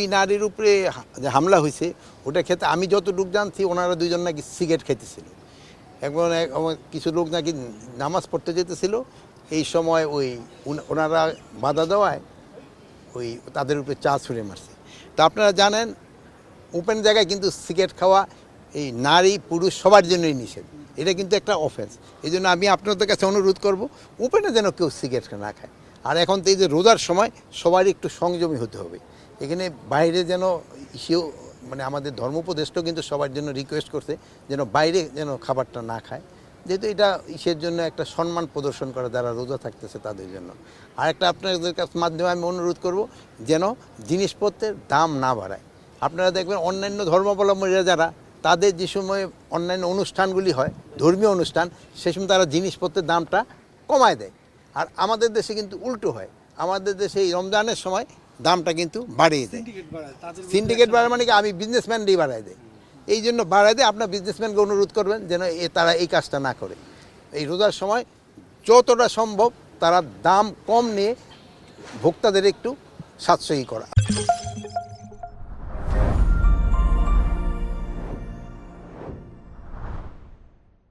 দুই নারীর উপরে যে হামলা হয়েছে ওটা খেতে আমি যতটুকু জানছি ওনারা দুইজন নাকি সিগারেট খেতেছিল এবং কিছু লোক নাকি নামাজ পড়তে যেতেছিল এই সময় ওই ওনারা বাধা দেওয়ায় ওই তাদের উপরে চা ছুঁড়ে মারছে। তা আপনারা জানেন ওপেন জায়গায় কিন্তু সিগারেট খাওয়া এই নারী পুরুষ সবার জন্যই নিষেধ, এটা কিন্তু একটা অফেন্স। এই জন্য আমি আপনাদের কাছে অনুরোধ করব ওপেনে যেন কেউ সিগারেট না খায়। আর এখন তো এই যে রোজার সময় সবারই একটু সংযমী হতে হবে, এখানে বাইরে যেন সেও মানে আমাদের ধর্মোপদেষ্টাও কিন্তু সবার জন্য রিকোয়েস্ট করছে যেন বাইরে যেন খাবারটা না খায়, যেহেতু এটা ইসের জন্য একটা সম্মান প্রদর্শন করে যারা রোজা থাকতেছে তাদের জন্য। আর একটা আপনাদের কাছ মাধ্যমে আমি অনুরোধ করব যেন জিনিসপত্রের দাম না বাড়ায়। আপনারা দেখবেন অন্যান্য ধর্মাবলম্বীরা যারা তাদের যে সময় অন্যান্য অনুষ্ঠানগুলি হয় ধর্মীয় অনুষ্ঠান সে সময় তারা জিনিসপত্রের দামটা কমায় দেয়, আর আমাদের দেশে কিন্তু উল্টো হয়। আমাদের দেশে এই রমজানের সময় দামটা কিন্তু বাড়িয়ে দেয়, সিন্ডিকেট বাড়ায় মানে কি আমি বিজনেসম্যানরাই বাড়ায় দেয়, এই জন্য বাড়ায় দেয়। আপনার বিজনেসম্যানকে অনুরোধ করবেন যেন তারা এই কাজটা না করে। এই রোজার সময় যতটা সম্ভব তারা দাম কম নিয়ে ভোক্তাদের একটু সাশ্রয়ী করা।